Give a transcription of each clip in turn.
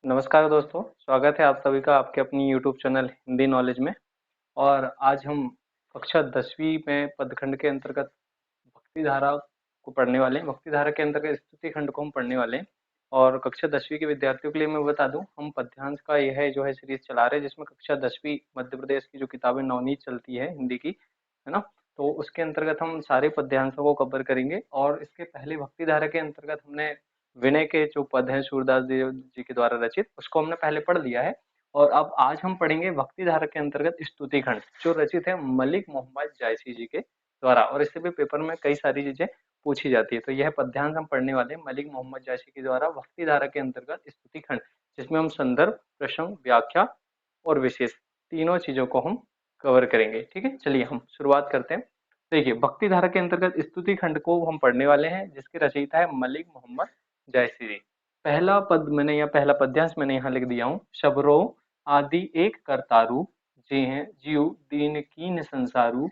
नमस्कार दोस्तों, स्वागत है आप सभी का आपके अपनी यूट्यूब चैनल हिंदी नॉलेज में। और आज हम कक्षा 10वीं में पदखंड के अंतर्गत भक्ति धारा को पढ़ने वाले हैं। भक्ति धारा के अंतर्गत स्तुति खंड को हम पढ़ने वाले हैं। और कक्षा 10वीं के विद्यार्थियों के लिए मैं बता दूं, हम पद्यांश का यह जो है सीरीज चला रहे हैं, जिसमें कक्षा 10वीं मध्य प्रदेश की जो किताबें नवनीत चलती है हिंदी की, है ना। तो उसके अंतर्गत हम सारे पद्यांशों को कवर करेंगे। और इसके पहले भक्ति धारा के अंतर्गत हमने विनय के जो पद हैं सूरदास देव जी के द्वारा रचित, उसको हमने पहले पढ़ लिया है। और अब आज हम पढ़ेंगे भक्ति धारा के अंतर्गत स्तुति खंड, जो रचित है मलिक मोहम्मद जायसी जी के द्वारा। और इससे भी पेपर में कई सारी चीजें पूछी जाती है। तो यह पद्यांश हम पढ़ने वाले हैं मलिक मोहम्मद जायसी के द्वारा भक्ति धारा के अंतर्गत स्तुति खंड, जिसमें हम संदर्भ, प्रसंग, व्याख्या और विशेष तीनों चीजों को हम कवर करेंगे। ठीक है, चलिए हम शुरुआत करते हैं। देखिए, भक्ति धारा के अंतर्गत स्तुति खंड को हम पढ़ने वाले हैं, जिसके रचयिता है मलिक मोहम्मद जायसी जी। पहला पद मैंने या पहला पद्यांश मैंने यहाँ लिख दिया हूँ। शबरो आदि एक करतारु, जे हैं जीव दीन कीन संसारु,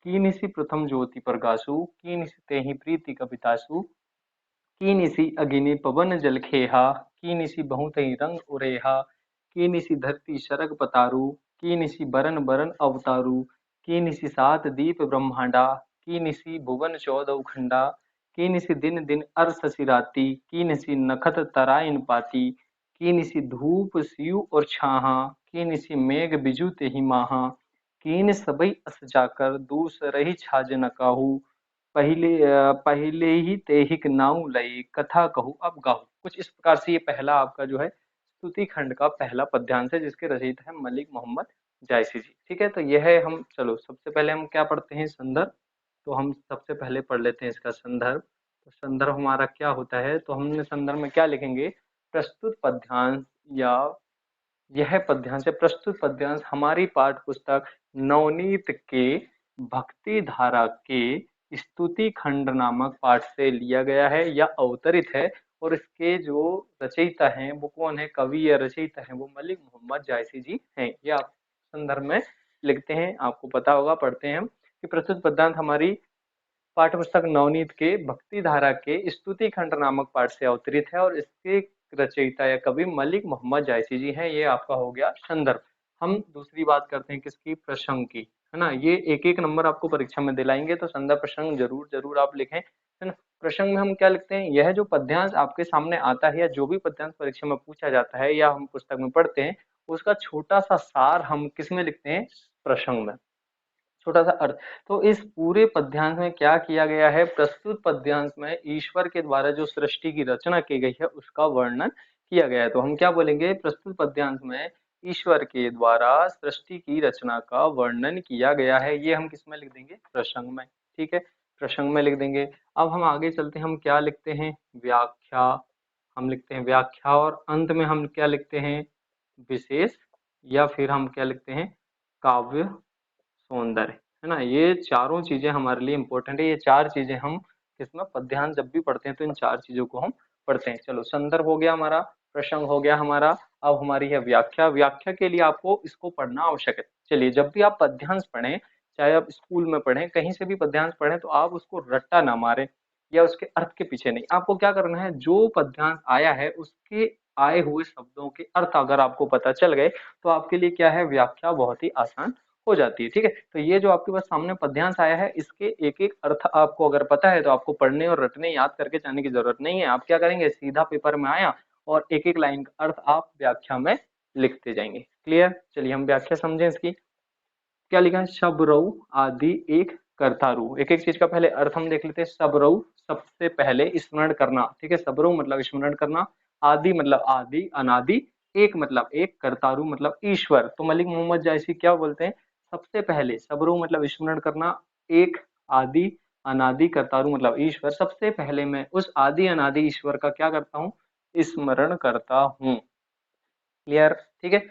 कीनिसी प्रथम ज्योति प्रकाशु, कीनिसी तेहि प्रीति कवितासु, कीनिसी अगिनि पवन जल खेहा, कीनिसी बहुतहि रंग उरेहा, कीनिसी धरती शरग पतारु, कीनिसी बरन बरन अवतारु, कीनिसी सात दीप ब्रह्मांडा, कीनिसी भुवन चौदह खंडा, कीनिसी दिन दिन अरस सिराती, कीनिसी नखत तराइन पाती, कीनिसी धूप सियु और छाहा, कीनिसी मेघ बिजु तेहि माहा, कीन सबई अस जाकर दूसरहि छाज न काहू, पहले ही तेहिक नाउ लई कथा कहूँ अब गाहू। कुछ इस प्रकार से ये पहला आपका जो है स्तुति खंड का पहला पद्यांश है, जिसके रचयिता है मलिक मोहम्मद जायसी जी। ठीक है, तो यह है हम चलो सबसे पहले हम क्या पढ़ते हैं, संदर्भ। तो हम सबसे पहले पढ़ लेते हैं इसका संदर्भ। तो संदर्भ हमारा क्या होता है, तो हमने संदर्भ में क्या लिखेंगे, प्रस्तुत पद्यांश या यह पद्यांश या प्रस्तुत पद्यांश हमारी पाठ्य पुस्तक नवनीत के भक्ति धारा के स्तुति खंड नामक पाठ से लिया गया है या अवतरित है। और इसके जो रचयिता हैं वो कौन है, कवि या रचयिता हैं, वो मलिक मोहम्मद जायसी जी हैं। ये आप संदर्भ में लिखते हैं, आपको पता होगा, पढ़ते हैं हम कि प्रस्तुत पद्यांश हमारी पाठ्य पुस्तक नवनीत के भक्ति धारा के स्तुति खंड नामक पाठ से अवतरित है। और इसके रचयिता या कवि मलिक मोहम्मद जायसी जी हैं। ये आपका हो गया संदर्भ। हम दूसरी बात करते हैं किसकी, प्रसंग की, है ना। ये एक एक नंबर आपको परीक्षा में दिलाएंगे, तो संदर्भ प्रसंग जरूर जरूर आप लिखें, है ना। प्रसंग में हम क्या लिखते हैं, यह जो पद्यांश आपके सामने आता है या जो भी पद्यांश परीक्षा में पूछा जाता है या हम पुस्तक में पढ़ते हैं, उसका छोटा सा सार हम किस में लिखते हैं, प्रसंग में, छोटा सा अर्थ। तो इस पूरे पद्यांश में क्या किया गया है, प्रस्तुत पद्यांश में ईश्वर के द्वारा जो सृष्टि की रचना की गई है उसका वर्णन किया गया है। तो हम क्या बोलेंगे, प्रस्तुत पद्यांश में ईश्वर के द्वारा सृष्टि की रचना का वर्णन किया गया है। ये हम किस में लिख देंगे, प्रसंग में। ठीक है, प्रसंग में लिख देंगे। अब हम आगे चलते हैं, हम क्या लिखते हैं, व्याख्या। हम लिखते हैं व्याख्या, और अंत में हम क्या लिखते हैं, विशेष, या फिर हम क्या लिखते हैं, काव्य सौंदर्य, है ना। ये चारों चीजें हमारे लिए इंपॉर्टेंट है। ये चार चीजें हम इसमें पद्यांश जब भी पढ़ते हैं तो इन चार चीजों को हम पढ़ते हैं। चलो, संदर्भ हो गया हमारा, प्रसंग हो गया हमारा। अब हमारी है व्याख्या। व्याख्या के लिए आपको इसको पढ़ना आवश्यक है। चलिए, जब भी आप पद्यांश पढ़ें, चाहे आप स्कूल में पढ़ें, कहीं से भी पद्यांश पढ़ें, तो आप उसको रट्टा ना मारें या उसके अर्थ के पीछे नहीं। आपको क्या करना है, जो पद्यांश आया है उसके आए हुए शब्दों के अर्थ अगर आपको पता चल गए, तो आपके लिए क्या है, व्याख्या बहुत ही आसान हो जाती है। ठीक है, तो ये जो आपके पास सामने पद्यांश आया है, इसके एक एक अर्थ आपको अगर पता है, तो आपको पढ़ने और रटने याद करके जाने की जरूरत नहीं है। आप क्या करेंगे, सीधा पेपर में आया और एक एक लाइन का अर्थ आप व्याख्या में लिखते जाएंगे। क्लियर, चलिए हम व्याख्या समझें इसकी। क्या लिखा है, शबरऊ आदि एक कर्तारु। एक एक चीज का पहले अर्थ हम देख लेते हैं। शबरऊ सबसे पहले, स्मरण करना। ठीक है, शबरऊ मतलब स्मरण करना, आदि मतलब आदि अनादि, एक मतलब एक, कर्तारु मतलब ईश्वर। तो मलिक मोहम्मद जायसी क्या बोलते हैं, सबसे पहले शबरऊ मतलब स्मरण करना, एक आदि अनादि कर्तारु मतलब ईश्वर। सबसे पहले मैं उस आदि अनादि ईश्वर का क्या करता हूँ, स्मरण करता हूँ। क्लियर, ठीक है।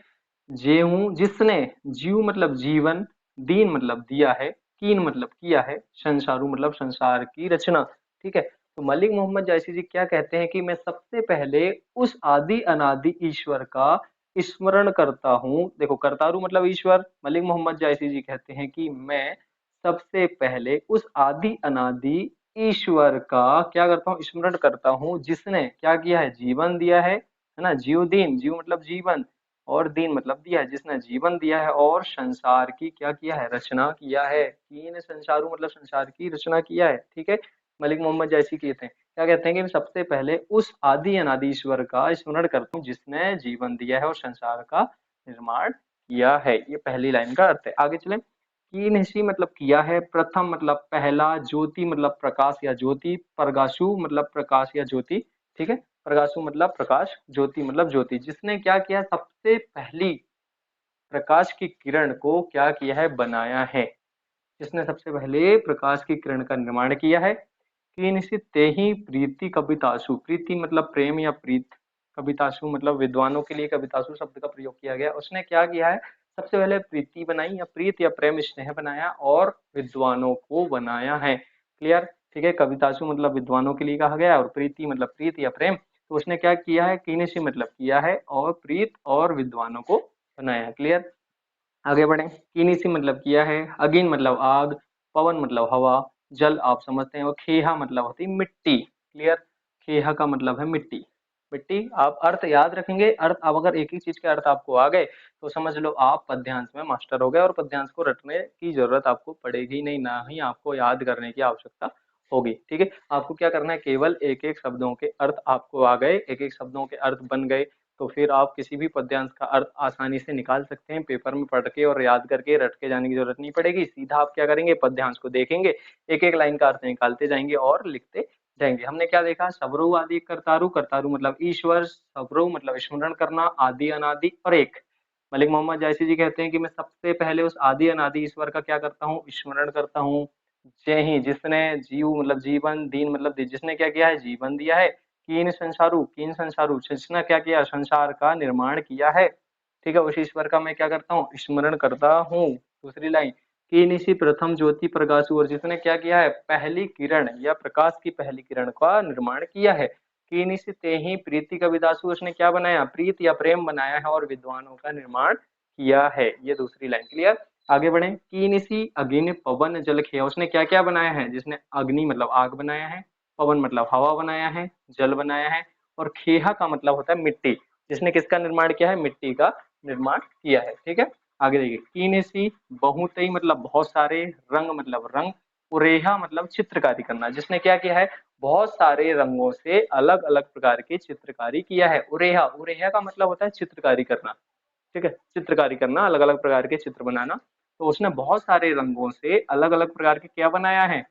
जेहू जिसने, जीव मतलब जीवन, दीन मतलब दिया है, कीन मतलब किया है, संसारू मतलब संसार की रचना। ठीक है, तो मलिक मोहम्मद जायसी जी क्या कहते हैं कि मैं सबसे पहले उस आदि अनादि ईश्वर का स्मरण करता हूँ। देखो, कर्तारू मतलब ईश्वर, मलिक मोहम्मद जायसी जी कहते हैं कि मैं सबसे पहले उस आदि अनादि ईश्वर का क्या करता हूँ, स्मरण करता हूँ, जिसने क्या किया है, जीवन दिया है, है ना। जीव दीन, जीव मतलब जीवन, और दीन मतलब दिया, जिसने जीवन दिया है और संसार की क्या किया है, रचना किया है। कीन संसारू मतलब संसार की रचना किया है, ठीक है। मलिक मोहम्मद जैसी कहते हैं, क्या कहते हैं कि सबसे पहले उस आदि अनादि ईश्वर का स्मरण करता हूँ जिसने जीवन दिया है और संसार का निर्माण किया है। ये पहली लाइन का अर्थ है। आगे चले। कीनसी मतलब किया है, प्रथम मतलब पहला, ज्योति मतलब प्रकाश या ज्योति, प्रकाशु मतलब प्रकाश या ज्योति, ठीक है। प्रकाशु मतलब प्रकाश, ज्योति मतलब ज्योति, जिसने क्या किया, सबसे पहली प्रकाश की किरण को क्या किया है, बनाया है। जिसने सबसे पहले प्रकाश की किरण का निर्माण किया है। कीनसी ते ही प्रीति कवितासु, प्रीति मतलब प्रेम या प्रीत, कवितासु मतलब विद्वानों के लिए कवितासु शब्द का प्रयोग किया गया। उसने क्या किया है, सबसे पहले प्रीति बनाई या प्रीत या प्रेम स्नेह बनाया और विद्वानों को बनाया है। क्लियर, ठीक है। कवितासु मतलब विद्वानों के लिए कहा गया और प्रीति मतलब प्रीत या प्रेम, तो उसने क्या किया है, कीनसी मतलब किया है और प्रीत और विद्वानों को बनाया है। क्लियर, आगे बढ़े। कीनीसी मतलब किया है, अगिन मतलब आग, पवन मतलब हवा, जल आप समझते हैं, और खेहा मतलब होती है मिट्टी। क्लियर, खेहा का मतलब है मिट्टी। मिट्टी आप अर्थ याद रखेंगे, अर्थ अब अगर एक ही चीज के अर्थ आपको आ गए तो समझ लो आप पद्यांश में मास्टर हो गए, और पद्यांश को रटने की जरूरत आपको पड़ेगी नहीं, ना ही आपको याद करने की आवश्यकता होगी। ठीक है, आपको क्या करना है, केवल एक एक शब्दों के अर्थ आपको आ गए, एक एक शब्दों के अर्थ बन गए, तो फिर आप किसी भी पद्यांश का अर्थ आसानी से निकाल सकते हैं। पेपर में पढ़ के और याद करके रट के जाने की जरूरत नहीं पड़ेगी। सीधा आप क्या करेंगे, पद्यांश को देखेंगे, एक एक लाइन का अर्थ निकालते जाएंगे और लिखते जाएंगे। हमने क्या देखा, सबरू आदि करतारू, करतारू मतलब ईश्वर, सबरू मतलब स्मरण करना, आदि अनादि और एक। मलिक मोहम्मद जायसी जी कहते हैं कि मैं सबसे पहले उस आदि अनादि ईश्वर का क्या करता हूँ, स्मरण करता हूँ। जय ही, जिसने जीव मतलब जीवन, दीन मतलब जिसने क्या किया है, जीवन दिया है। कीन संसारू, कीन संसारू जिसने क्या किया, संसार का निर्माण किया है। ठीक है, उस ईश्वर का मैं क्या करता हूँ, स्मरण करता हूँ। दूसरी लाइन, कीन इसी प्रथम ज्योति प्रकाशु, और जिसने क्या किया है, पहली किरण या प्रकाश की पहली किरण का निर्माण किया है। कीन इसी ते ही प्रीति कविदासु, उसने क्या बनाया, प्रीत या प्रेम बनाया है और विद्वानों का निर्माण किया है। ये दूसरी लाइन। क्लियर, आगे बढ़े। कीनिसी अग्नि पवन जल खेय, उसने क्या क्या बनाया है, जिसने अग्नि मतलब आग बनाया है, पवन मतलब हवा बनाया है, जल बनाया है, और खेहा का मतलब होता है मिट्टी, जिसने किसका निर्माण किया है, मिट्टी का निर्माण किया है। ठीक है, आगे देखिए। कीनेसी बहुत ही मतलब बहुत सारे, रंग मतलब रंग, उरेहा मतलब चित्रकारी करना, जिसने क्या किया है, बहुत सारे रंगों से अलग अलग प्रकार की चित्रकारी किया है। उरेहा, उरेहा का मतलब होता है चित्रकारी करना। ठीक है, चित्रकारी करना, अलग अलग प्रकार के चित्र बनाना। तो उसने बहुत सारे रंगों से अलग अलग प्रकार के क्या बनाया है,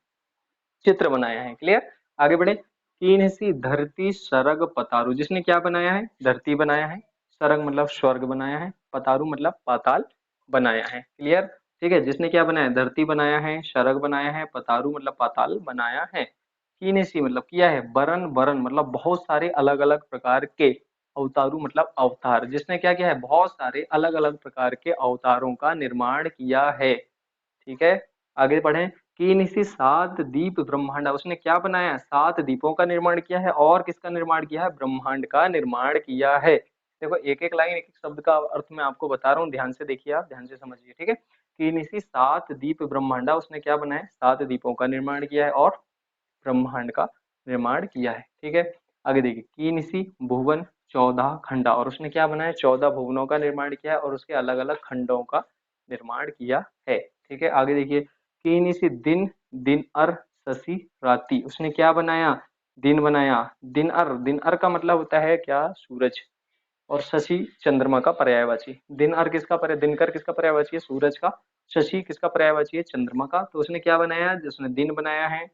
चित्र बनाया है। क्लियर, आगे बढ़े। तीन सी धरती सरग पतारू, जिसने क्या बनाया है, धरती बनाया है, सरग मतलब स्वर्ग बनाया है, पतारू मतलब पाताल बनाया है। क्लियर, ठीक है, जिसने क्या बनाया, धरती बनाया है, सरग बनाया है, पतारू मतलब पाताल बनाया है। कीनेसी मतलब किया है, बरन, बरन मतलब बहुत सारे अलग अलग प्रकार के, अवतारू मतलब अवतार, जिसने क्या किया है, बहुत सारे अलग अलग प्रकार के अवतारों का निर्माण किया है। ठीक है, आगे बढ़े। तीन इसी सात दीप ब्रह्मांड, उसने क्या बनाया, सात दीपों का निर्माण किया है, और किसका निर्माण किया है, ब्रह्मांड का निर्माण किया है। देखो एक एक लाइन, एक एक शब्द का अर्थ मैं आपको बता रहा हूँ, ध्यान से देखिए, आप ध्यान से समझिए। ठीक है, तीन इसी सात दीप ब्रह्मांडा, उसने क्या बनाया, सात दीपों का निर्माण किया है और ब्रह्मांड का निर्माण किया है। ठीक है, आगे देखिए। कीनिसी भुवन 14 खंडा, और उसने क्या बनाया, 14 भुवनों का निर्माण किया है और उसके अलग अलग खंडों का निर्माण किया है। ठीक है, आगे देखिए। कीनिसी दिन, दिन अर शशि राति, उसने क्या बनाया, दिन बनाया। दिन अर, दिन अर का मतलब होता है क्या, सूरज, और शशि चंद्रमा का पर्यायवाची। दिन अर किसका पर्याय, दिनकर किसका पर्यायवाची है, सूरज का। शशि किसका पर्यायवाची है, चंद्रमा का। तो उसने क्या बनाया, जिसने दिन बनाया है,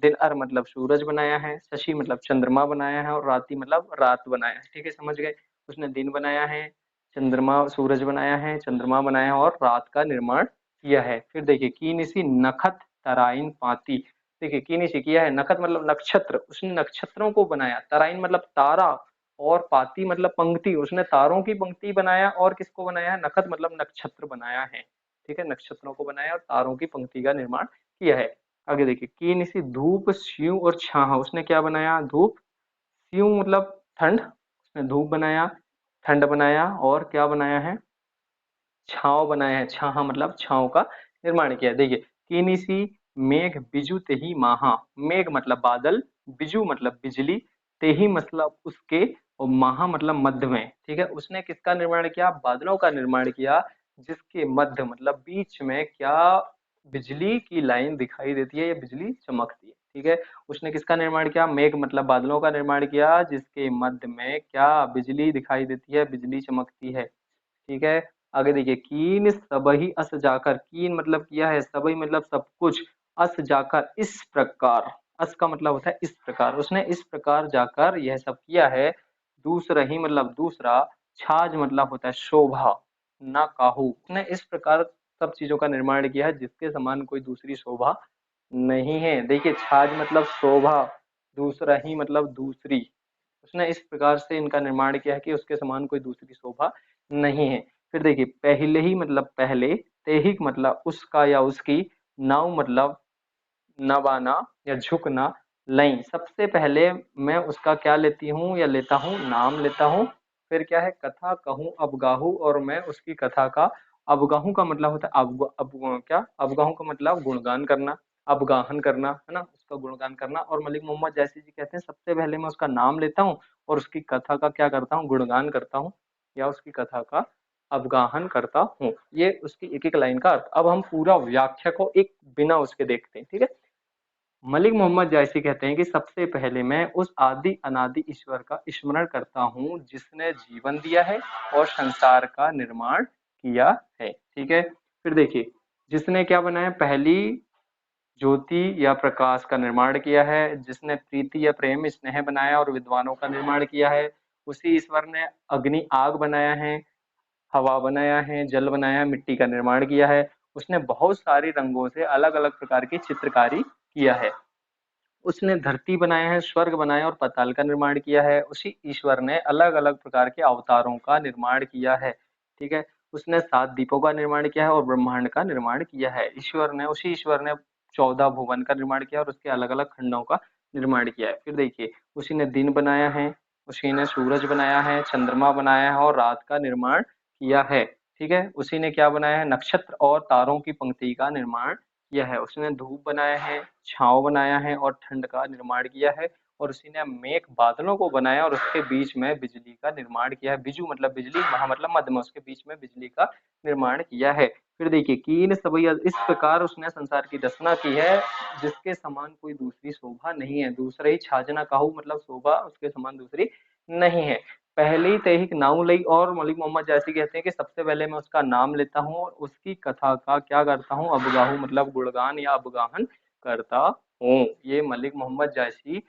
दिन अर मतलब सूरज बनाया है, शशि मतलब चंद्रमा बनाया है, और राति मतलब रात बनाया है। ठीक है, समझ गए। उसने दिन बनाया है, चंद्रमा सूरज बनाया है, चंद्रमा बनाया है और रात का निर्माण किया है। फिर देखिए। कीनिसी नखत तराइन पाती, देखिए कीनिसी किया है, नखत मतलब नक्षत्र, उसने नक्षत्रों को बनाया, तराइन मतलब तारा, और पाती मतलब पंक्ति, उसने तारों की पंक्ति बनाया, और किसको बनाया है, नखत मतलब नक्षत्र बनाया है। ठीक है, नक्षत्रों को बनाया और तारों की पंक्ति का निर्माण किया है। आगे देखिए। कीन इसी धूप स्यू और छाह, उसने क्या बनाया, धूप, स्यू मतलब ठंड, उसने धूप बनाया, ठंड बनाया, और क्या बनाया है, छांव बनाया है, छाह मतलब छांव का निर्माण किया है। देखिए। कीनिसी मेघ बिजु तेही महा, मेघ मतलब बादल, बिजु मतलब बिजली, तेही मतलब उसके, और महा मतलब मध्य में, ठीक है। उसने किसका निर्माण किया? बादलों का निर्माण किया, जिसके मध्य मतलब बीच में क्या बिजली की लाइन दिखाई देती है या बिजली चमकती है, ठीक है। उसने किसका निर्माण किया? मेघ मतलब बादलों का निर्माण किया, जिसके मध्य में क्या बिजली दिखाई देती है, बिजली चमकती है, ठीक है। आगे देखिए, कीन सबही अस जाकर, कीन मतलब किया है, सबही मतलब सब कुछ, अस जाकर इस प्रकार, अस का मतलब होता है इस प्रकार, उसने इस प्रकार जाकर यह सब किया है। दूसरा ही मतलब दूसरा, छाज मतलब होता है शोभा, ना काहू, उसने इस प्रकार सब चीजों का निर्माण किया है जिसके समान कोई दूसरी शोभा नहीं है। देखिए, छाज मतलब शोभा, दूसरा ही मतलब दूसरी, उसने इस प्रकार से इनका निर्माण किया है कि उसके समान कोई दूसरी शोभा नहीं है। फिर देखिए, पहले ही मतलब पहले, तेहिक मतलब उसका या उसकी, नाव मतलब नवाना या झुकना, लई सबसे पहले मैं उसका क्या लेती हूँ या लेता हूँ? नाम लेता हूँ। फिर क्या है? कथा कहूँ अवगाहू, और मैं उसकी कथा का, अवगाहू का मतलब होता है क्या, अवगाहू का मतलब गुणगान करना, अवगाहन करना, है ना, उसका गुणगान करना। और मलिक मोहम्मद जैसी जी कहते हैं सबसे पहले मैं उसका नाम लेता हूँ और उसकी कथा का क्या करता हूँ? गुणगान करता हूँ या उसकी कथा का अवगाहन करता हूँ। ये उसकी एक एक लाइन का अर्थ। अब हम पूरा व्याख्या को एक बिना उसके देखते हैं, ठीक है। मलिक मोहम्मद जायसी कहते हैं कि सबसे पहले मैं उस आदि अनादि ईश्वर का स्मरण करता हूँ जिसने जीवन दिया है और संसार का निर्माण किया है, ठीक है। फिर देखिए, जिसने क्या बनाया? पहली ज्योति या प्रकाश का निर्माण किया है, जिसने प्रीति या प्रेम स्नेह बनाया और विद्वानों का निर्माण किया है, उसी ईश्वर ने अग्नि आग बनाया है, हवा बनाया है, जल बनाया है, मिट्टी का निर्माण किया है। उसने बहुत सारे रंगों से अलग अलग प्रकार की चित्रकारी किया है। उसने धरती बनाया है, स्वर्ग बनाया और पाताल का निर्माण किया है। उसी ईश्वर ने अलग अलग प्रकार के अवतारों का निर्माण किया है, ठीक है। उसने 7 दीपों का निर्माण किया है और ब्रह्मांड का निर्माण किया है। उसी ईश्वर ने 14 भुवन का निर्माण किया और उसके अलग अलग खंडों का निर्माण किया है। फिर देखिए, उसी ने दिन बनाया है, उसी ने सूरज बनाया है, चंद्रमा बनाया है और रात का निर्माण किया है, ठीक है। उसी ने क्या बनाया है? नक्षत्र और तारों की पंक्ति का निर्माण किया है। उसने धूप बनाया है, छांव बनाया है और ठंड का निर्माण किया है। और उसी ने मेघ बादलों को बनाया और उसके बीच में बिजली का निर्माण किया है। बिजू मतलब बिजली, महा मतलब मध्य में, उसके बीच में बिजली का निर्माण किया है। फिर देखिए, कीन सबैया, इस प्रकार उसने संसार की रचना की है जिसके समान कोई दूसरी शोभा नहीं है। दूसरा ही छाजना काहू मतलब शोभा उसके समान दूसरी नहीं है। पहले ही तेहिक नाम लई, और मलिक मोहम्मद जैसी कहते हैं कि सबसे पहले मैं उसका नाम लेता हूँ और उसकी कथा का क्या करता हूँ? अबगाहू मतलब गुणगान या अवगाहन करता हूँ। ये मलिक मोहम्मद जैसी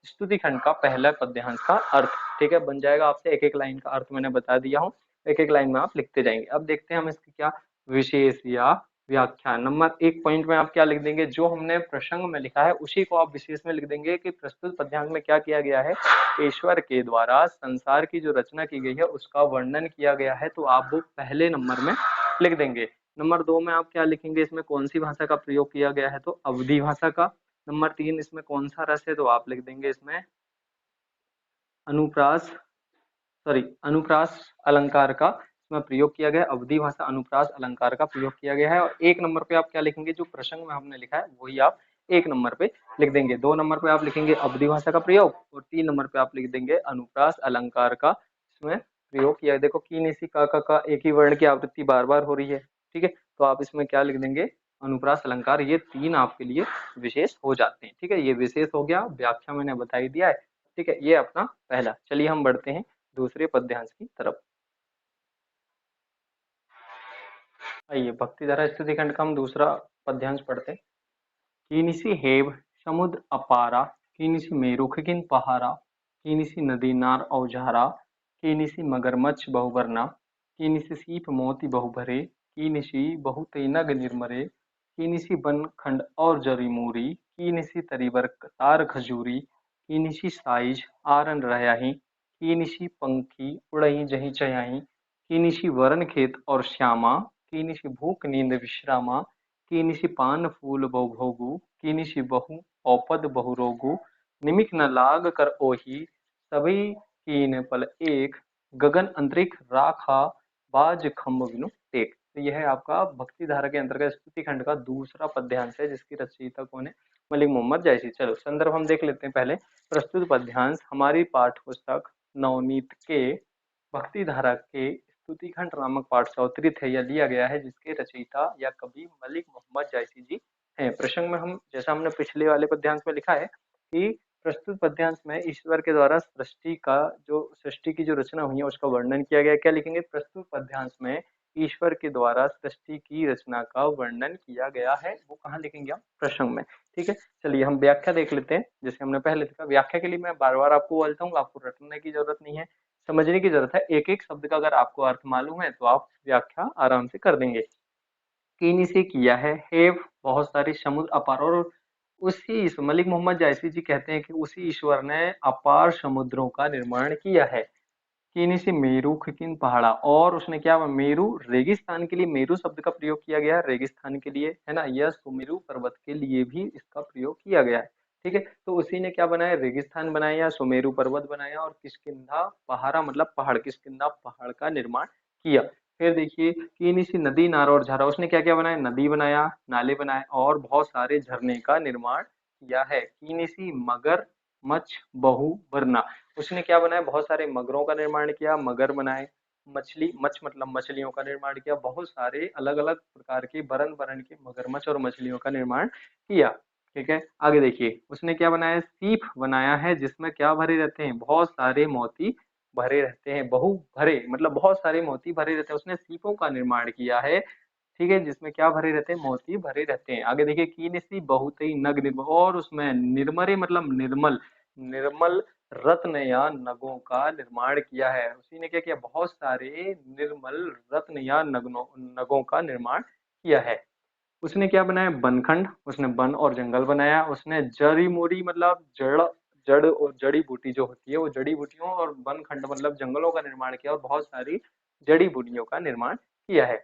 स्तुति खंड का पहला पद्यांश का अर्थ, ठीक है। बन जाएगा आपसे, एक एक लाइन का अर्थ मैंने बता दिया हूँ, एक एक लाइन में आप लिखते जाएंगे। अब देखते हैं हम इसकी क्या विशेष या व्याख्या। नंबर 1 पॉइंट में आप क्या लिख देंगे? जो हमने प्रसंग में लिखा है उसी को आप विशेष में लिख देंगे कि प्रस्तुत पद्यांश में क्या किया गया है? ईश्वर के द्वारा संसार की जो रचना की गई है उसका वर्णन किया गया है, तो आप वो पहले नंबर में लिख देंगे। नंबर 2 में आप क्या लिखेंगे? इसमें कौन सी भाषा का प्रयोग किया गया है? तो अवधी भाषा का। नंबर 3, इसमें कौन सा रस है? तो आप लिख देंगे इसमें अनुप्रास, सॉरी अनुप्रास अलंकार का इसमें प्रयोग किया गया है। अवधी भाषा अनुप्रास अलंकार का प्रयोग किया गया है। और 1 नंबर पे आप क्या लिखेंगे? जो प्रसंग में हमने लिखा है वही आप 1 नंबर पे लिख देंगे। 2 नंबर पे आप लिखेंगे अवधी भाषा का प्रयोग और 3 नंबर पे आप लिख देंगे अनुप्रास अलंकार का इसमें प्रयोग किया। देखो, की निसी का एक ही वर्ण की आवृत्ति बार बार हो रही है, ठीक है। तो आप इसमें क्या लिख देंगे? अनुप्रास अलंकार। ये 3 आपके लिए विशेष हो जाते हैं, ठीक है। ये विशेष हो गया, व्याख्या मैंने बता ही दिया है, ठीक है। ये अपना पहला। चलिए हम बढ़ते हैं दूसरे पद्यांश की तरफ। आइए, भक्ति धारा स्तुति खंड का हम दूसरा पद्यांश पढ़ते हैं। कीनिसी हेव समुद्र अपारा, कीनिसी मेरु खिन पहारा, कीनिसी नदी नार औजारा, कीनिसी मगरमच्छ बहुवरना, कीनिसी सीप मोती बहुभरे, कीनिसी बहुते नग निर्मरे, कीनिसी बन खंड और जरी मूरी, कीनिसी तरीबर तार खजूरी, कीनिसी साइज आरन रयाही, कीनिसी पंखी उड़ही जही चयाही, कीनिसी वरन खेत और श्यामा, कीनिसी भूख नींद विश्रामा, कीनिसी पान फूल बहु भोगु, कीनिसी बहु औपद बहु रोगु, निमिक न लाग कर ओही, सभी कीन पल एक, गगन अंतरिक्ष राखा, बाज खम्ब विनु टेक। तो यह है आपका भक्ति धारा के अंतर्गत स्तुति खंड का दूसरा पद्यांश है, जिसकी रचयिता कौन है? मलिक मोहम्मद जैसी। चलो संदर्भ हम देख लेते हैं पहले। प्रस्तुत पद्यांश हमारी पाठ्य पुस्तक नवनीत के भक्ति धारा के स्तुतिखंड नामक पाठ से अवतरित है या लिया गया है, जिसके रचयिता या कवि मलिक मोहम्मद जायसी जी हैं। प्रसंग में हम, जैसा हमने पिछले वाले पद्यांश में लिखा है कि प्रस्तुत पद्यांश में ईश्वर के द्वारा सृष्टि की जो रचना हुई है उसका वर्णन किया गया है। क्या लिखेंगे? प्रस्तुत पद्यांश में ईश्वर के द्वारा सृष्टि की रचना का वर्णन किया गया है, वो कहाँ लिखेंगे हम? प्रसंग में। ठीक है, चलिए हम व्याख्या देख लेते हैं। जैसे हमने पहले देखा, व्याख्या के लिए मैं बार बार आपको बोलता हूँ, आपको रटने की जरूरत नहीं है, समझने की जरूरत है। एक एक शब्द का अगर आपको अर्थ मालूम है तो आप व्याख्या आराम से कर देंगे। कीनी से किया है, हेव बहुत सारे, समुद्र अपार, और मलिक मोहम्मद जायसी जी कहते हैं कि उसी ईश्वर ने अपार समुद्रों का निर्माण किया है। कीनी से मेरू, खिकिन पहाड़ा, और उसने क्या, मेरू रेगिस्तान के लिए मेरू शब्द का प्रयोग किया गया है, रेगिस्तान के लिए, है ना। यह सुमेरु पर्वत के लिए भी इसका प्रयोग किया गया है। ठीक है, तो उसी ने क्या बनाया? रेगिस्तान बनाया, सुमेरु पर्वत बनाया, और किष्किंधा पहाड़ा मतलब पहाड़, किष्किंधा पहाड़ का निर्माण किया। फिर देखिए, कीनी सी नदी, नारा और झरा, उसने क्या क्या बनाया? नदी बनाया, नाले बनाए, और बहुत सारे झरने का निर्माण किया है। कीनी सी मगर, मछ, बहु, वरना, उसने क्या बनाया? बहुत सारे मगरों का निर्माण किया, मगर बनाए। मछली, मछ मतलब मछलियों का निर्माण किया, बहुत सारे अलग अलग प्रकार के बरन बरन के मगरमच्छ और मछलियों का निर्माण किया। ठीक है, आगे देखिए, उसने क्या बनाया? सीप बनाया है, जिसमें क्या भरे रहते हैं? बहुत सारे मोती भरे रहते हैं। बहु भरे मतलब बहुत सारे मोती भरे रहते हैं, उसने सीपों का निर्माण किया है। ठीक है, जिसमें क्या भरे रहते हैं? मोती भरे रहते हैं। आगे देखिए, कीनसी बहुत ही नग निर्मल, और उसमें निर्मरे मतलब निर्मल, निर्मल रत्न या नगों का निर्माण किया है। उसी ने क्या किया? बहुत सारे निर्मल रत्न या नगों का निर्माण किया है। उसने क्या बनाया? बनखंड, उसने वन और जंगल बनाया। उसने जड़ी मोरी मतलब जड़, जड़ और जड़ी बूटी जो होती है वो जड़ी बूटियों, और बनखंड मतलब जंगलों का निर्माण किया, और बहुत सारी जड़ी बूटियों का निर्माण किया है।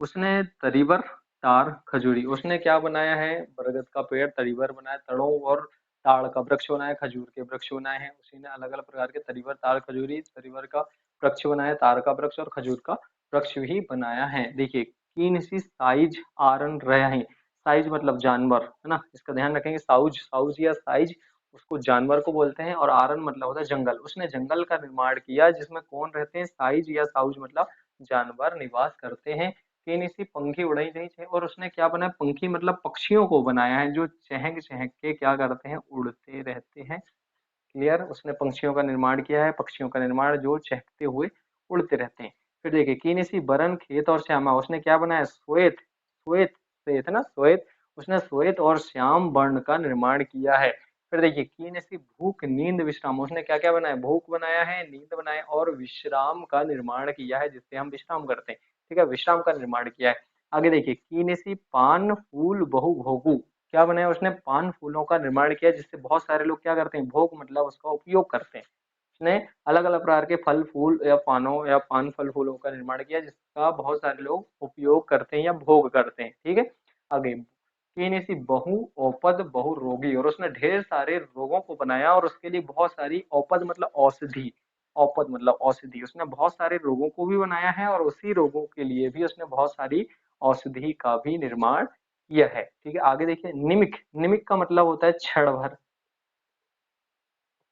उसने तरीवर, तार, खजूरी, उसने क्या बनाया है? बरगद का पेड़, तरीवर बनाया, तड़ों और ताड़ का वृक्ष बनाया, खजूर के वृक्ष बनाए हैं। उसी ने अलग अलग प्रकार के तरीवर, ताड़, खजूरी, तरीवर का वृक्ष बनाया, तार का वृक्ष और खजूर का वृक्ष भी बनाया है। देखिए, कीन सी साइज, आरन रहा है, साइज मतलब जानवर, है ना, इसका ध्यान रखेंगे। साउज, साउज या साइज उसको जानवर को बोलते हैं, और आरन मतलब होता है जंगल। उसने जंगल का निर्माण किया, जिसमें कौन रहते हैं? साइज या साउज मतलब जानवर निवास करते हैं। तीन सी पंखी उड़ाई गई थी, और उसने क्या बनाया? पंखी मतलब पक्षियों को बनाया है, जो चहक चहक के क्या करते हैं? उड़ते रहते हैं। क्लियर, उसने पंक्षियों का निर्माण किया है, पक्षियों का निर्माण जो चहकते हुए उड़ते रहते हैं। फिर देखिए, कीनेसी बरन, खेत और श्यामा, उसने क्या बनाया? श्वेत, श्वेत, श्वेत ना, श्वेत, उसने श्वेत और श्याम वर्ण का निर्माण किया है। फिर देखिए, कीनेसी भूख, नींद, विश्राम, उसने क्या क्या बनाया? भूख बनाया है, नींद बनाया, और विश्राम का निर्माण किया है, जिससे हम विश्राम करते हैं। ठीक है, विश्राम का निर्माण किया है। आगे देखिए, कीनेसी पान, फूल, बहु, भोगू, क्या बनाया? उसने पान फूलों का निर्माण किया, जिससे बहुत सारे लोग क्या करते हैं? भोग मतलब उसका उपयोग करते हैं। उसने अलग अलग प्रकार के फल फूल या पानों या पान फल फूलों का निर्माण किया, जिसका बहुत सारे लोग उपयोग करते हैं या भोग करते हैं। ठीक है, आगे, तीन ऐसी बहु औपद, बहु रोगी, और उसने ढेर सारे रोगों को बनाया, और उसके लिए बहुत सारी औपद मतलब औषधि, औपद मतलब औषधि, उसने बहुत सारे रोगों को भी बनाया है, और उसी रोगों के लिए भी उसने बहुत सारी औषधि का भी निर्माण किया है। ठीक है, आगे देखिए, निमिक, निमिक का मतलब होता है क्षण भर,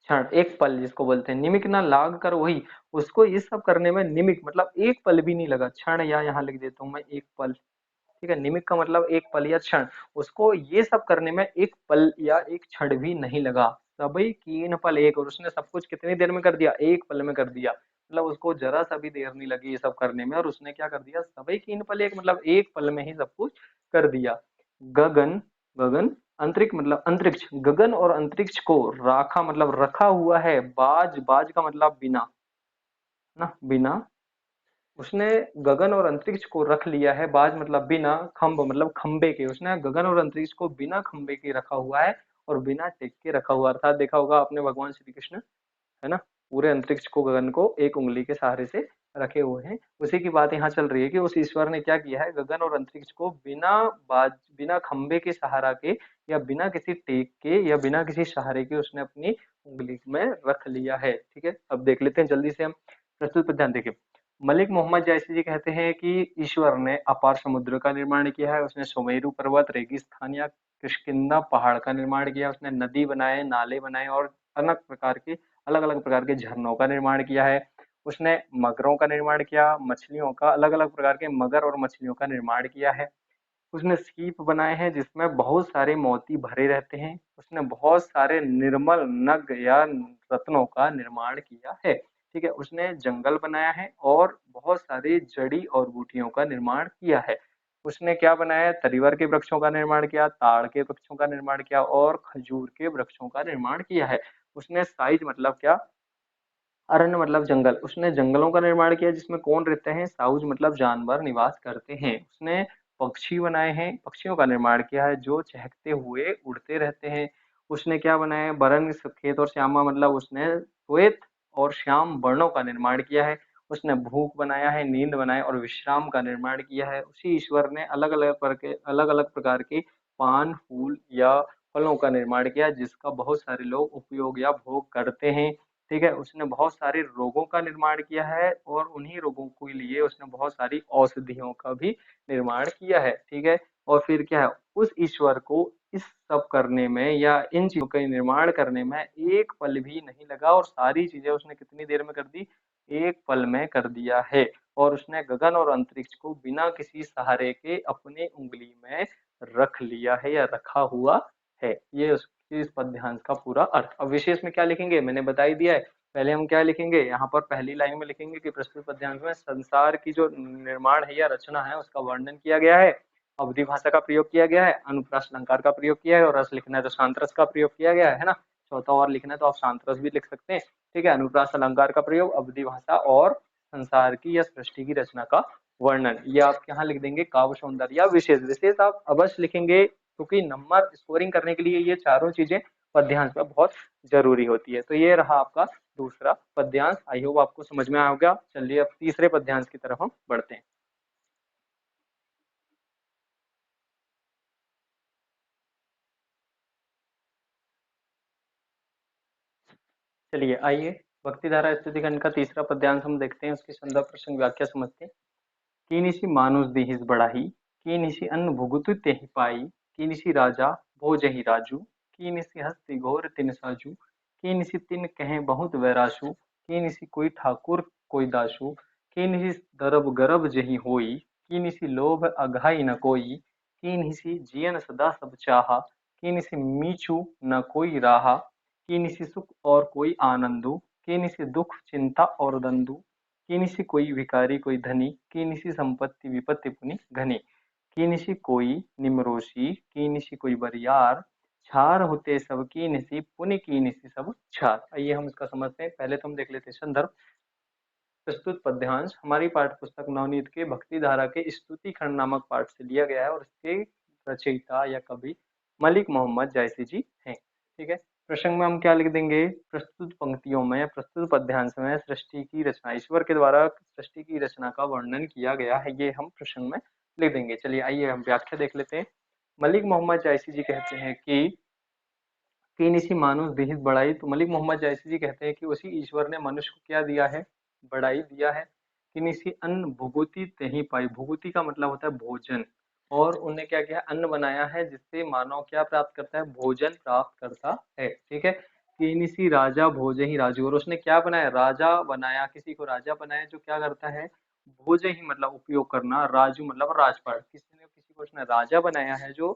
क्षण, एक पल जिसको बोलते हैं। निमिक ना लाग कर वही, उसको ये सब करने में निमिक मतलब एक पल भी नहीं लगा। क्षण, या यहाँ लिख देता हूँ मैं, एक पल। ठीक है, निमिक का मतलब एक पल या क्षण, उसको ये सब करने में एक पल या एक क्षण भी नहीं लगा। सभी कीन पल एक, और उसने सब कुछ कितनी देर में कर दिया? एक पल में कर दिया, मतलब उसको जरा सा भी देर नहीं लगी ये सब करने में, और उसने क्या कर दिया? सभी कीन पल एक मतलब एक पल में ही सब कुछ कर दिया। गगन, गगन, अंतरिक्ष मतलब अंतरिक्ष, गगन और अंतरिक्ष को राखा मतलब रखा हुआ है। बाज, बाज का मतलब बिना, ना, बिना, उसने गगन और अंतरिक्ष को रख लिया है। बाज मतलब बिना, खम्भ मतलब खंबे के, उसने गगन और अंतरिक्ष को बिना खंबे के रखा हुआ है, और बिना टेक के रखा हुआ। अर्थात देखा होगा आपने भगवान श्री कृष्ण, है ना, पूरे अंतरिक्ष को, गगन को एक उंगली के सहारे से रखे हुए हैं। उसी की बात यहाँ चल रही है कि उस ईश्वर ने क्या किया है? गगन और अंतरिक्ष को बिना बाज, बिना खंबे के सहारा के, या बिना किसी टेक के, या बिना किसी सहारे के उसने अपनी उंगली में रख लिया है। ठीक है, अब देख लेते हैं जल्दी से हम प्रस्तुत पर, ध्यान देखिए। मलिक मोहम्मद जायसी जी कहते हैं कि ईश्वर ने अपार समुद्र का निर्माण किया है, उसने सुमेरु पर्वत, रेगिस्तान या किष्किंधा पहाड़ का निर्माण किया, उसने नदी बनाए, नाले बनाए, और अनेक प्रकार के अलग अलग प्रकार के झरनों का निर्माण किया है। उसने मगरों का निर्माण किया, मछलियों का, अलग अलग प्रकार के मगर और मछलियों का निर्माण किया है। उसने सीप बनाए हैं जिसमें बहुत सारे मोती भरे रहते हैं। उसने बहुत सारे निर्मल नग या रत्नों का निर्माण किया है। ठीक है, उसने जंगल बनाया है और बहुत सारी जड़ी और बूटियों का निर्माण किया है। उसने क्या बनाया है? तरीवर के वृक्षों का निर्माण किया, ताड़ के वृक्षों का निर्माण किया और खजूर के वृक्षों का निर्माण किया है। उसने साइज मतलब क्या? अरण्य मतलब जंगल। उसने जंगलों का निर्माण किया जिसमें कौन रहते हैं? साउज मतलब जानवर निवास करते हैं। उसने पक्षी बनाए हैं, पक्षियों का निर्माण किया है जो चहकते हुए उड़ते रहते हैं। उसने क्या बनाया है? बरन सफेद और श्यामा मतलब उसने श्वेत और श्याम वर्णों का निर्माण किया है। उसने भूख बनाया है, नींद बनाया और विश्राम का निर्माण किया है। उसी ईश्वर ने अलग अलग प्रकार के पान, फूल या फलों का निर्माण किया जिसका बहुत सारे लोग उपयोग या भोग करते हैं। ठीक है, उसने बहुत सारे रोगों का निर्माण किया है और उन्हीं रोगों के लिए उसने बहुत सारी औषधियों का भी निर्माण किया है। ठीक है, और फिर क्या है? उस ईश्वर को इस सब करने में या इन चीजों का निर्माण करने में एक पल भी नहीं लगा और सारी चीजें उसने कितनी देर में कर दी? एक पल में कर दिया है। और उसने गगन और अंतरिक्ष को बिना किसी सहारे के अपनी उंगली में रख लिया है या रखा हुआ है। ये इस पद्यांश का पूरा अर्थ। अब विशेष में क्या लिखेंगे? मैंने बता ही दिया है। पहले हम क्या लिखेंगे? यहाँ पर पहली लाइन में लिखेंगे कि प्रस्तुत पद्यांश में संसार की जो निर्माण है या रचना है उसका वर्णन किया गया है, अवधि भाषा का प्रयोग किया गया है, अनुप्रास अलंकार का प्रयोग किया है और रस लिखना है तो शांत रस का प्रयोग किया गया है ना। चौथा और लिखना है तो आप शांत रस भी लिख सकते हैं। ठीक है, अनुप्रास अलंकार का प्रयोग, अवधि भाषा और संसार की या सृष्टि की रचना का वर्णन, ये आप यहाँ लिख देंगे। काव्य सौंदर्य या विशेष, विशेष आप अवश्य लिखेंगे क्योंकि नंबर स्कोरिंग करने के लिए ये चारों चीजें पद्यांश में बहुत जरूरी होती है। तो ये रहा आपका दूसरा पद्यांश। आई होप आपको समझ में आ गया। चलिए अब तीसरे पद्यांश की तरफ हम बढ़ते हैं। चलिए आइए भक्ति धारा स्तुति खंड का तीसरा पद्यांश हम देखते हैं। उसकी संदर्भ प्रसंग व्याख्या समझते हैं। कीनिसी मानुष देहिस बढ़ाई, कीनिसी अन्न भुगतु तेहि पाई, कीनिसी राजा भोजहि राजू, कीनिसी हस्ति घोर तिन साजू, कीनिसी तिन कहें बहुत वैरासु, कीनिसी कोई ठाकुर कोई दासु, कीनिसी दरब गरब जहि होई, कीनिसी लोभ अघाई न कोई, कीनिसी जियन सदा सब चाहा, कीनिसी मीछू न कोई राहा, कीनिसी सुख और कोई आनंदु, कीनिसी दुख चिंता और दंदु, कीनिसी कोई भिखारी कोई धनी, कीनिसी संपत्ति विपत्ति पुनि घनी, कीनिसी कोई निमरोशी, कीनिसी कोई बरियार, छार होते सब कीनिसी पुनि कीनिसी सब छार। आइए हम इसका समझते हैं। पहले तो हम देख लेते हैं संदर्भ। प्रस्तुत पद्यांश हमारी पाठ्य पुस्तक नवनीत के भक्ति धारा के स्तुति खंड नामक पाठ से लिया गया है और इसके रचयिता या कवि मलिक मोहम्मद जायसी जी हैं। ठीक है, प्रसंग में हम क्या लिख देंगे? प्रस्तुत पंक्तियों में, प्रस्तुत पद्यांश में सृष्टि की रचना, ईश्वर के द्वारा सृष्टि की रचना का वर्णन किया गया है, ये हम प्रसंग में लिख देंगे। चलिए आइए हम व्याख्या देख लेते हैं। मलिक मोहम्मद जायसी जी कहते हैं कि तीन इसी मानुष देहित बढ़ाई। तो मलिक मोहम्मद जायसी जी कहते हैं कि उसी ईश्वर ने मनुष्य को क्या दिया है? बढ़ाई दिया है। कि इसी अन्न भुगुति तही पाई, भुगुति का मतलब होता है भोजन, और उन्हें क्या किया? अन्न बनाया है जिससे मानव क्या प्राप्त करता है? भोजन प्राप्त करता है। ठीक है, कि इसी राजा भोज ही राजू, और उसने क्या बनाया? राजा बनाया, किसी को राजा बनाया जो क्या करता है? भोज ही मतलब उपयोग करना, राजू मतलब राजपाट, किसी ने किसी को उसने राजा बनाया है जो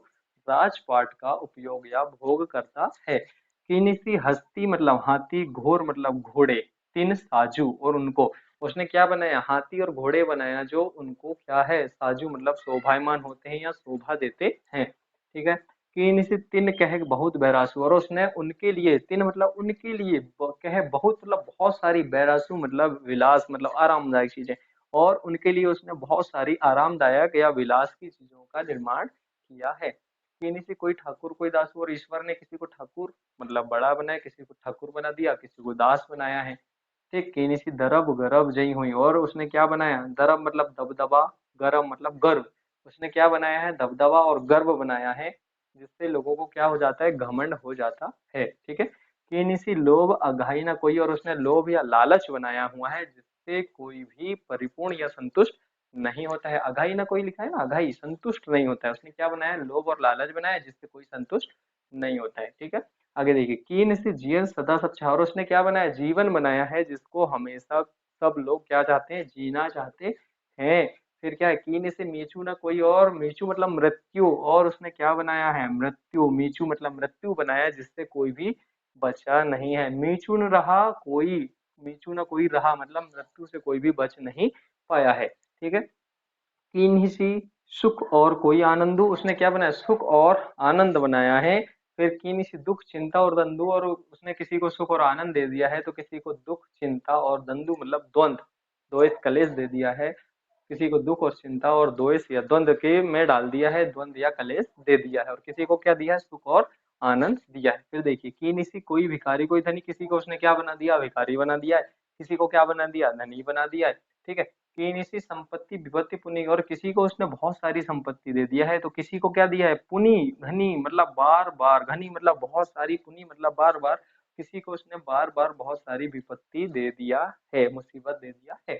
राजपाट का उपयोग या भोग करता है। किनिसी हस्ती मतलब हाथी, घोर मतलब घोड़े, तीन साजू और उनको, उसने क्या बनाया? हाथी और घोड़े बनाया जो उनको क्या है? साजू मतलब शोभायमान होते हैं या शोभा देते हैं। ठीक है, किनिसी तीन कह बहुत बैरासु, और उसने उनके लिए, तीन मतलब उनके लिए, कह बहुत मतलब बहुत सारी, बैरासु मतलब विलास मतलब आरामदायक चीजें, और उनके लिए उसने बहुत सारी आरामदायक या विलास की चीजों का निर्माण किया है। किन्हीं से कोई ठाकुर कोई दास, और ईश्वर ने किसी को ठाकुर मतलब बड़ा बनाया, किसी को ठाकुर बना दिया, किसी को दास बनाया है। ठीक, किन्हीं सी दरब गरब जई हुई, और उसने क्या बनाया? दरब मतलब दबदबा, गरब मतलब गर्व, उसने क्या बनाया है? दबदबा और गर्व बनाया है जिससे लोगों को क्या हो जाता है? घमंड हो जाता है। ठीक है, किन्हीं सी लोभ अघाई ना कोई, और उसने लोभ या लालच बनाया हुआ है जिससे कोई भी परिपूर्ण या संतुष्ट नहीं होता है। अघाई ना कोई लिखा है ना, अघाई संतुष्ट नहीं होता है। उसने क्या बनाया? लोभ और लालच बनाया जिससे कोई संतुष्ट नहीं होता है। ठीक है, आगे देखिए, कीन से जीवन सदा सब चाह, और उसने क्या बनाया, जीवन बनाया है जिसको हमेशा सब लोग क्या चाहते हैं, जीना चाहते हैं। फिर क्या है, कीन से मीचू ना कोई और, मीचू मतलब मृत्यु, और उसने क्या बनाया है, मृत्यु, मीचू मतलब मृत्यु बनाया जिससे कोई भी बचा नहीं है। मीचू न रहा कोई, मीचू ना कोई रहा मतलब मृत्यु से कोई भी बच नहीं पाया है। ठीक है। किन्ही सुख और कोई आनंदु, उसने क्या बनाया, सुख और आनंद बनाया है। फिर किन्ही दुख चिंता और दंदु, और उसने किसी को सुख और आनंद दे दिया है तो किसी को दुख चिंता और दंदु मतलब द्वंद, द्वेष कलेश दे दिया है। किसी को दुख और चिंता और द्वेष या द्वंद के में डाल दिया है, द्वंद या कलेश दे दिया है, और किसी को क्या दिया है, सुख और आनंद दिया है। फिर देखिए, किन्ही कोई भिखारी कोई धनी, किसी को उसने क्या बना दिया, भिखारी बना दिया है, किसी को क्या बना दिया, धनी बना दिया है। ठीक है। किन्ही संपत्ति विपत्ति पुनि, और किसी को उसने बहुत सारी संपत्ति दे दिया है तो किसी को क्या दिया है, पुनि, घनी मतलब बार बार, घनी मतलब बहुत सारी, पुनि मतलब बार बार, किसी को उसने बार बार बहुत सारी विपत्ति दे दिया है, मुसीबत दे दिया है।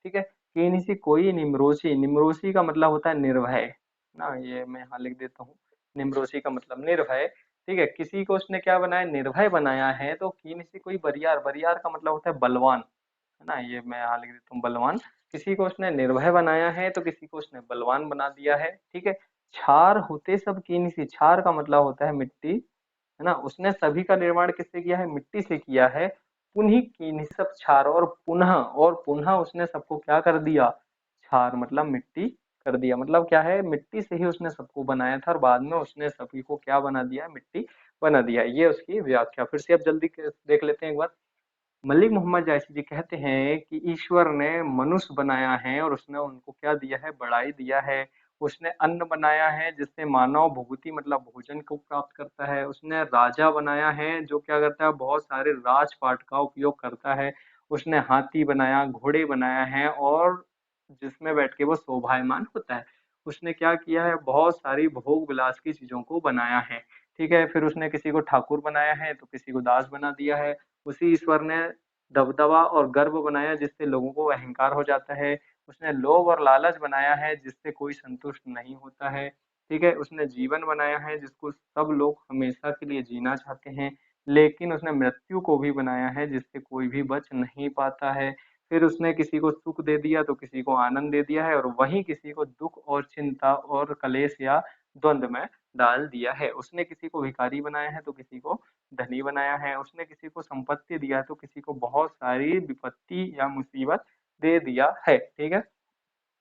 ठीक है। किन्ही कोई निम्रोसी, निम्रोसी का मतलब होता है निर्भय ना, ये मैं यहाँ लिख देता हूँ, निम्रोसी का मतलब निर्भय। ठीक है। किसी को उसने क्या बनाया, निर्भय बनाया है। तो किन्ही कोई बरियार, बरियार का मतलब होता है बलवान, है ना, ये मैं यहाँ लिख देता हूँ बलवान। किसी को उसने निर्भय बनाया है तो किसी को उसने बलवान बना दिया है। ठीक है। छार होते सब कीनी सी, छार का मतलब होता है मिट्टी, है ना, उसने सभी का निर्माण किससे किया है, मिट्टी से किया है। पुनः कीनी सब छार, और पुनः उसने सबको क्या कर दिया, छार मतलब मिट्टी कर दिया, मतलब क्या है, मिट्टी से ही उसने सबको बनाया था और बाद में उसने सभी को क्या बना दिया, मिट्टी बना दिया। ये उसकी व्याख्या। फिर से अब जल्दी देख लेते हैं एक बार। मलिक मोहम्मद जायसी जी कहते हैं कि ईश्वर ने मनुष्य बनाया है और उसने उनको क्या दिया है, बढ़ाई दिया है। उसने अन्न बनाया है जिससे मानव भुगति मतलब भोजन को प्राप्त करता है। उसने राजा बनाया है जो क्या करता है, बहुत सारे राजपाट का उपयोग करता है। उसने हाथी बनाया, घोड़े बनाया है, और जिसमें बैठ के वो शोभायमान होता है। उसने क्या किया है, बहुत सारी भोग विलास की चीजों को बनाया है। ठीक है। फिर उसने किसी को ठाकुर बनाया है तो किसी को दास बना दिया है। उसी ईश्वर ने दबदबा और गर्व बनाया जिससे लोगों को अहंकार हो जाता है। उसने लोभ और लालच बनाया है जिससे कोई संतुष्ट नहीं होता है। ठीक है। उसने जीवन बनाया है जिसको सब लोग हमेशा के लिए जीना चाहते हैं। लेकिन उसने मृत्यु को भी बनाया है जिससे कोई भी बच नहीं पाता है। फिर उसने किसी को सुख दे दिया तो किसी को आनंद दे दिया है, और वहीं किसी को दुख और चिंता और कलेश या द्वंद में डाल दिया है। उसने किसी को भिखारी बनाया है तो किसी को धनी बनाया है। उसने किसी को संपत्ति दिया तो किसी को बहुत सारी विपत्ति या मुसीबत दे दिया है। ठीक है।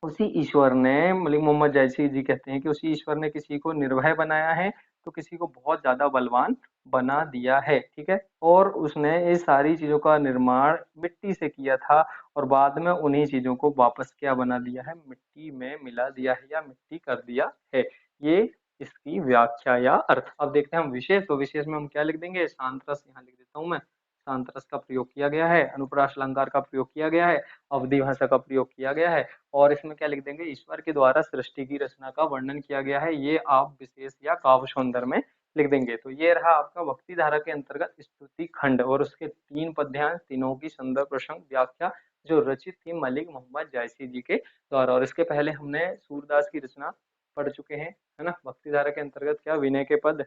उसी ईश्वर ने, मलिक मोहम्मद जैसी जी कहते हैं कि उसी ईश्वर ने किसी को निर्भय बनाया है तो किसी को बहुत ज्यादा बलवान बना दिया है। ठीक है। और उसने ये सारी चीजों का निर्माण मिट्टी से किया था और बाद में उन्हीं चीजों को वापस क्या बना दिया है, मिट्टी में मिला दिया है या मिट्टी कर दिया है। ये इसकी व्याख्या या अर्थ। अब देखते हैं हम विशेष, तो विशेष में हम क्या लिख देंगे, सांतरस यहाँ लिख देता हूँ मैं। सांतरस का प्रयोग किया गया है, अनुप्रास अलंकार का प्रयोग किया गया है, अवधि भाषा का प्रयोग किया गया है, और इसमें क्या लिख देंगे, ईश्वर के द्वारा सृष्टि की रचना का वर्णन किया गया है। ये आप विशेष या काव्य सौंदर्य में लिख देंगे। तो ये रहा आपका भक्ति धारा के अंतर्गत स्तुति खंड और उसके 3 पद्यांश, तीनों की सुंदर प्रसंग व्याख्या जो रचित थी मलिक मोहम्मद जायसी जी के द्वारा। और इसके पहले हमने सूरदास की रचना पढ़ चुके हैं, है ना। भक्ति धारा के अंतर्गत क्या, विनय के पद,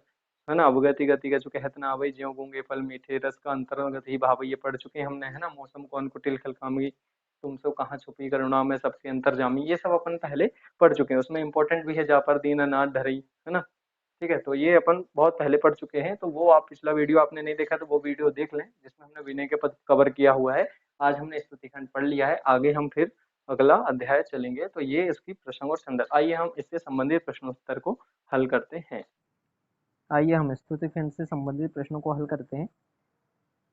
है ना, अवगति गति का जो कहत ना आवै, ज्यों गूंगे फल मीठे, रस का अंतर्गत ही भाव, ये पढ़ चुके हैं हमने, है ना। मौसम कौन कुटिल खल कामी, तुम सो कहाँ छुपी करुणा में सबसे अंतर्जामी, ये सब अपन पहले पढ़ चुके हैं। उसमें इंपॉर्टेंट भी है जा पर दीन अनाथ ढरई, है ना। ठीक है। तो ये अपन बहुत पहले पढ़ चुके हैं, तो वो आप पिछला वीडियो आपने नहीं देखा तो वो वीडियो देख लें जिसमें हमने विनय के पद कवर किया हुआ है। आज हमने स्तुतिखंड पढ़ लिया है, आगे हम फिर अगला अध्याय चलेंगे। तो ये इसकी प्रसंग और संदर्भ। आइए हम इससे संबंधित प्रश्नोत्तर को हल करते हैं। आइए हम स्तुति खंड से संबंधित प्रश्नों को हल करते हैं।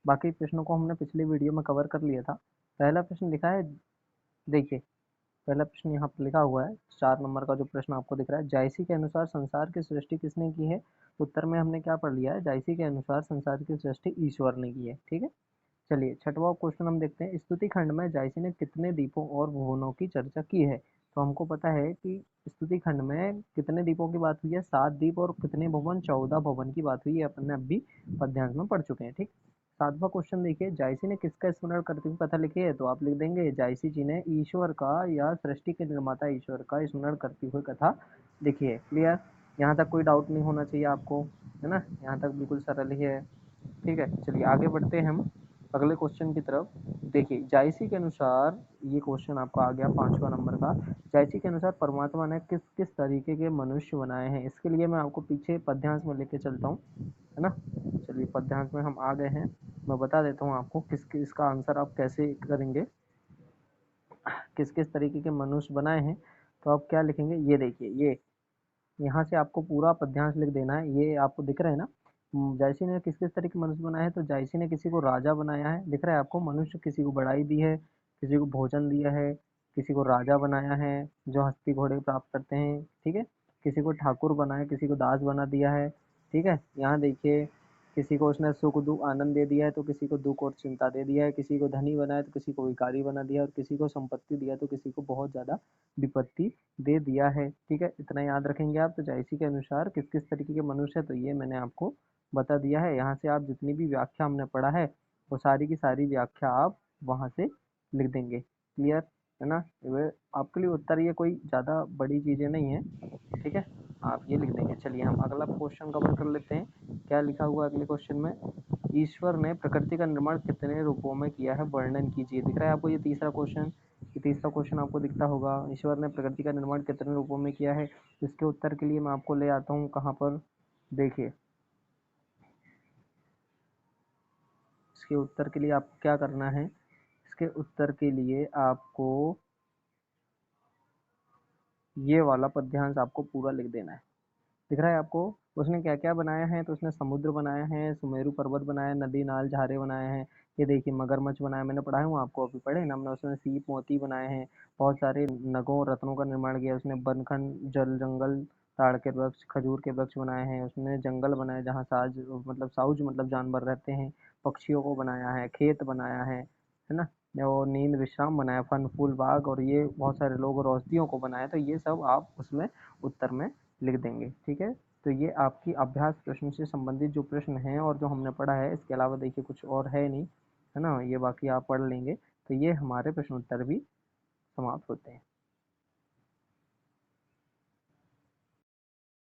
बाकी प्रश्नों को हमने पिछले वीडियो में कवर कर लिया था। पहला प्रश्न लिखा है, देखिए पहला प्रश्न यहाँ पर लिखा हुआ है, 4 नंबर का जो प्रश्न आपको दिख रहा है, जायसी के अनुसार संसार की सृष्टि किसने की है। उत्तर में हमने क्या पढ़ लिया है, जायसी के अनुसार संसार की सृष्टि ईश्वर ने की है। ठीक है। चलिए छठवां क्वेश्चन हम देखते हैं, स्तुति खंड में जायसी ने कितने दीपों और भुवनों की चर्चा की है। तो हमको पता है कि स्तुति खंड में कितने दीपों की बात हुई है, 7 दीप, और कितने भवन, 14 भवन की बात हुई है, अपन ने अभी पद्यांश में पढ़ चुके हैं। ठीक। 7वां क्वेश्चन देखिए, जायसी ने किसका स्मरण करते हुए कथा लिखी है। तो आप लिख देंगे, जायसी जी ने ईश्वर का या सृष्टि के निर्माता ईश्वर का स्मरण करती हुई कथा लिखी है। क्लियर। यहाँ तक कोई डाउट नहीं होना चाहिए आपको, है ना, यहाँ तक बिल्कुल सरल ही है। ठीक है, चलिए आगे बढ़ते हैं हम अगले क्वेश्चन की तरफ। देखिए जायसी के अनुसार, ये क्वेश्चन आपका आ गया 5वां नंबर का। जायसी के अनुसार परमात्मा ने किस किस तरीके के मनुष्य बनाए हैं, इसके लिए मैं आपको पीछे पद्यांश में लेके चलता हूँ, है ना। चलिए पद्यांश में हम आ गए हैं, मैं बता देता हूँ आपको किस इसका आंसर आप कैसे करेंगे, किस किस तरीके के मनुष्य बनाए हैं। तो आप क्या लिखेंगे, ये देखिए, ये यहाँ से आपको पूरा पद्यांश लिख देना है, ये आपको दिख रहा है ना। जायसी ने किस किस तरह के मनुष्य बनाए हैं, तो जायसी ने किसी को राजा बनाया है, दिख रहा है आपको, मनुष्य किसी को बढ़ाई दी है, किसी को भोजन दिया है, किसी को राजा बनाया है जो हस्ती घोड़े प्राप्त करते हैं, ठीक है, किसी को ठाकुर बनाया, किसी को दास बना दिया है, ठीक है। यहाँ देखिए, किसी को उसने सुख दुख आनंद दे दिया है, तो किसी को दुख और चिंता दे दिया है, किसी को धनी बनाया तो किसी को भिखारी बना दिया, और किसी को संपत्ति दिया तो किसी को बहुत ज्यादा विपत्ति दे दिया है, ठीक है। इतना याद रखेंगे आप। तो जायसी के अनुसार किस किस तरीके के मनुष्य है, तो ये मैंने आपको बता दिया है। यहाँ से आप जितनी भी व्याख्या हमने पढ़ा है वो सारी की सारी व्याख्या आप वहाँ से लिख देंगे। क्लियर है ना, ये आपके लिए उत्तर, ये कोई ज़्यादा बड़ी चीज़ें नहीं है, ठीक है, आप ये लिख देंगे। चलिए हम अगला क्वेश्चन कवर कर लेते हैं। क्या लिखा हुआ है अगले क्वेश्चन में, ईश्वर ने प्रकृति का निर्माण कितने रूपों में किया है, वर्णन कीजिए। दिख रहा है आपको ये तीसरा क्वेश्चन, ये तीसरा क्वेश्चन आपको दिखता होगा, ईश्वर ने प्रकृति का निर्माण कितने रूपों में किया है। इसके उत्तर के लिए मैं आपको ले आता हूँ कहाँ पर, देखिए इसके उत्तर के लिए आपको क्या करना है, इसके उत्तर के लिए आपको ये वाला पद्यांश आपको पूरा लिख देना है। दिख रहा है आपको, उसने क्या क्या बनाया है, तो उसने समुद्र बनाया है, सुमेरु पर्वत बनाया है, नदी नाल झारे बनाए हैं, ये देखिए मगरमच्छ बनाया, मैंने पढ़ा है, आपको अभी पढ़े ना हमने, उसने सीप मोती बनाए हैं, बहुत सारे नगों रत्नों का निर्माण किया उसने, बनखंड जल जंगल, ताड़ के वृक्ष, खजूर के वृक्ष बनाए हैं उसने, जंगल बनाए जहाँ साज मतलब साउज मतलब जानवर रहते हैं, पक्षियों को बनाया है, खेत बनाया है ना, और नींद विश्राम बनाया, फन फूल बाग, और ये बहुत सारे लोग और औषधियों को बनाया, तो ये सब आप उसमें उत्तर में लिख देंगे, ठीक है। तो ये आपकी अभ्यास प्रश्न से संबंधित जो प्रश्न हैं और जो हमने पढ़ा है, इसके अलावा देखिए कुछ और है नहीं, है ना, ये बाकी आप पढ़ लेंगे, तो ये हमारे प्रश्न उत्तर भी समाप्त होते हैं।